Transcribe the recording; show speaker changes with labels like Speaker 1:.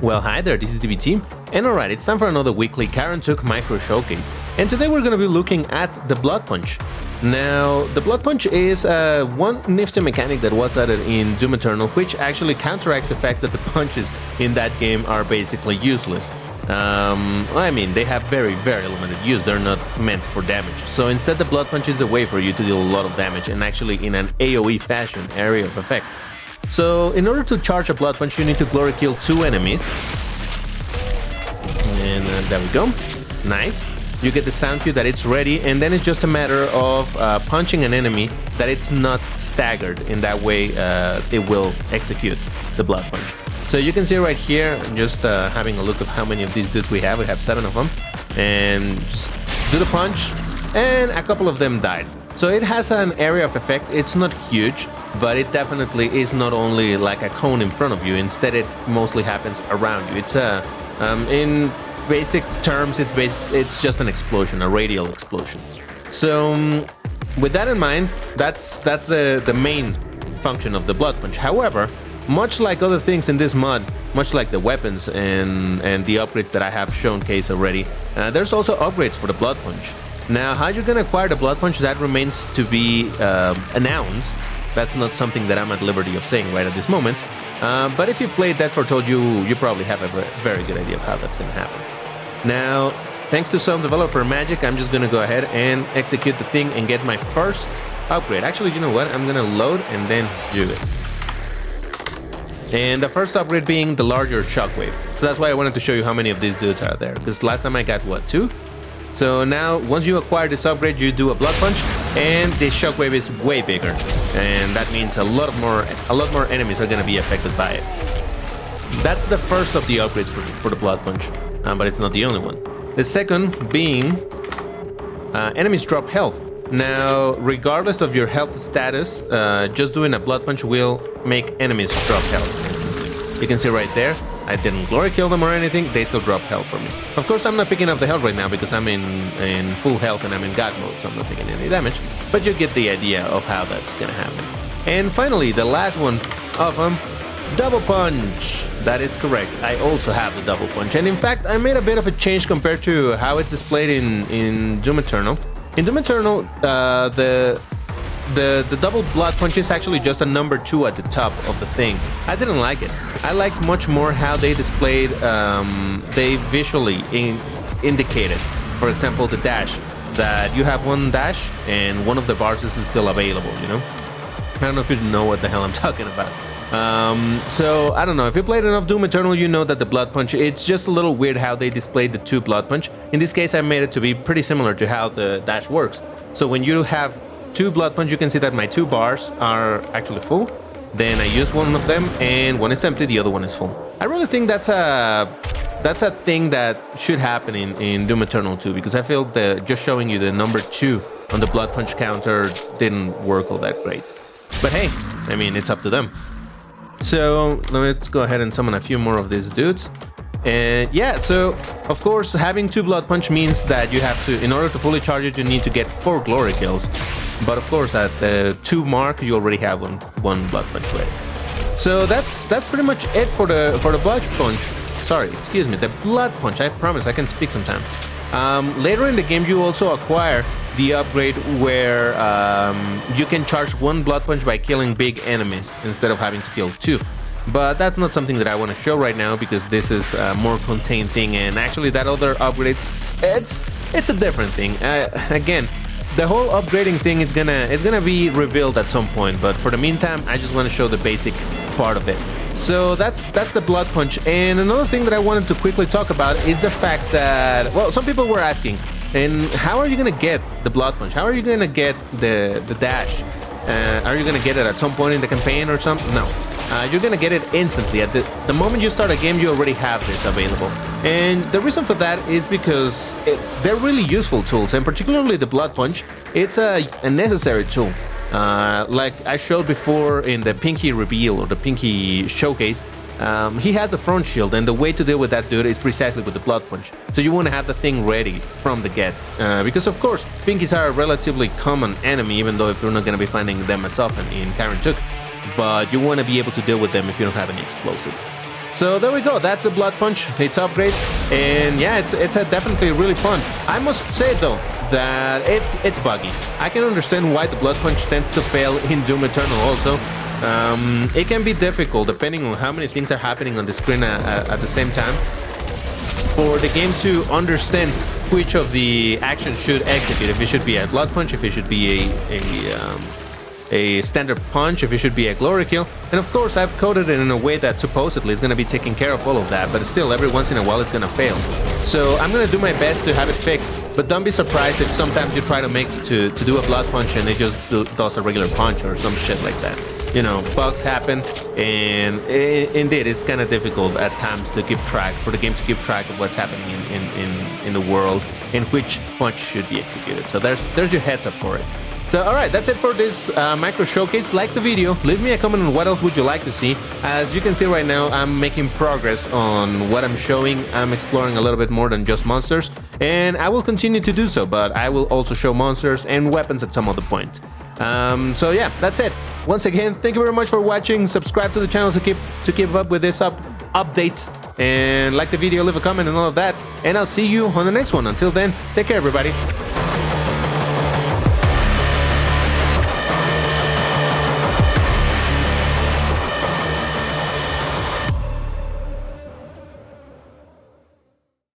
Speaker 1: Well, hi there, this is DBT, and alright, it's time for another weekly En Tuk micro showcase. And today we're going to be looking at the Blood Punch. Now, the Blood Punch is one nifty mechanic that was added in Doom Eternal, which actually counteracts the fact that the punches in that game are basically useless. I mean, they have very limited use, they're not meant for damage. So instead, the Blood Punch is a way for you to deal a lot of damage, and actually in an AoE fashion, area of effect. So, in order to charge a Blood Punch, you need to glory kill 2 enemies. And there we go. Nice. You get the sound cue that it's ready, and then it's just a matter of punching an enemy that it's not staggered. In that way, it will execute the Blood Punch. So you can see right here, just having a look at how many of these dudes we have. We have 7 of them. And just do the punch, and a couple of them died. So it has an area of effect. It's not huge, but it definitely is not only like a cone in front of you. Instead, it mostly happens around you. It's in basic terms, it's just an explosion, a radial explosion. So with that in mind, that's the main function of the Blood Punch. However, much like other things in this mod, much like the weapons and the upgrades that I have showcased already, there's also upgrades for the Blood Punch. Now, how you're gonna acquire the Blood Punch, that remains to be announced. That's not something that I'm at liberty of saying right at this moment. But if you've played Dead Foretold, you probably have a very good idea of how that's gonna happen. Now, thanks to some developer magic, I'm just gonna go ahead and execute the thing and get my first upgrade. Actually, you know what? I'm gonna load and then do it. And the first upgrade being the larger shockwave. So that's why I wanted to show you how many of these dudes are there. Because last time I got, what, 2? So now, once you acquire this upgrade, you do a Blood Punch, and the shockwave is way bigger, and that means a lot more enemies are going to be affected by it. That's the first of the upgrades for the Blood Punch, but it's not the only one. The second being enemies drop health. Now, regardless of your health status, just doing a Blood Punch will make enemies drop health. You can see right there. I didn't glory kill them or anything, they still drop health for me. Of course, I'm not picking up the health right now because I'm in full health and I'm in God mode, so I'm not taking any damage. But you get the idea of how that's gonna happen. And finally, the last one of them, Double Punch. That is correct, I also have the Double Punch. And in fact, I made a bit of a change compared to how it's displayed in Doom Eternal. In Doom Eternal, the double Blood Punch is actually just a number 2 at the top of the thing. I didn't like it. I liked much more how they displayed, they visually indicated, for example, the dash, that you have one dash and one of the bars is still available, you know? I don't know if you know what the hell I'm talking about. So, I don't know, if you played enough Doom Eternal, you know that the Blood Punch, it's just a little weird how they displayed the 2 Blood Punch. In this case, I made it to be pretty similar to how the dash works. So when you have 2 Blood Punch, you can see that my 2 bars are actually full. Then I use one of them and one is empty, the other one is full. I really think that's a thing that should happen in Doom Eternal too, because I feel that just showing you the number 2 on the Blood Punch counter didn't work all that great. But hey, I mean, it's up to them. So let's go ahead and summon a few more of these dudes. And yeah, so of course having 2 Blood Punch means that you have to, in order to fully charge it, you need to get 4 glory kills. But of course at the 2 mark you already have one Blood Punch ready. So that's pretty much it for the Blood Punch. Sorry, excuse me, the Blood Punch. I promise I can speak sometimes. Later in the game you also acquire the upgrade where you can charge 1 Blood Punch by killing big enemies instead of having to kill 2. But that's not something that I want to show right now because this is a more contained thing, and actually that other upgrade, it's a different thing. Again, the whole upgrading thing is gonna be revealed at some point, but for the meantime, I just want to show the basic part of it. So that's the Blood Punch. And another thing that I wanted to quickly talk about is the fact that, well, some people were asking, and how are you gonna get the Blood Punch? How are you gonna get the dash? Are you gonna get it at some point in the campaign or something? No. You're gonna get it instantly. At the moment you start a game, you already have this available. And the reason for that is because they're really useful tools, and particularly the Blood Punch, it's a necessary tool. Like I showed before in the Pinky reveal or the Pinky showcase, he has a front shield, and the way to deal with that dude is precisely with the Blood Punch. So you want to have the thing ready from the get, because of course Pinkies are a relatively common enemy, even though if you're not going to be finding them as often in En Tuk, but you want to be able to deal with them if you don't have any explosives. So there we go. That's a blood punch. It's upgrades, and yeah, it's definitely really fun. I must say though that it's buggy. I can understand why the blood punch tends to fail in Doom Eternal also. It can be difficult depending on how many things are happening on the screen at the same time for the game to understand which of the actions should execute. If it should be a blood punch, if it should be a standard punch, if it should be a glory kill. And of course I've coded it in a way that supposedly is going to be taking care of all of that, but still every once in a while it's going to fail. So I'm going to do my best to have it fixed, but don't be surprised if sometimes you try to do a blood punch and it just does a regular punch or some shit like that. You know, bugs happen, and indeed it's kind of difficult at times to keep track, for the game to keep track of what's happening in the world and which punch should be executed. So there's your heads up for it. So alright, that's it for this micro showcase. Like the video, leave me a comment on what else would you like to see. As you can see right now, I'm making progress on what I'm showing. I'm exploring a little bit more than just monsters, and I will continue to do so, but I will also show monsters and weapons at some other point. So yeah, that's it. Once again, thank you very much for watching. Subscribe to the channel to keep up with this updates, and like the video, leave a comment and all of that, and I'll see you on the next one. Until then, take care everybody.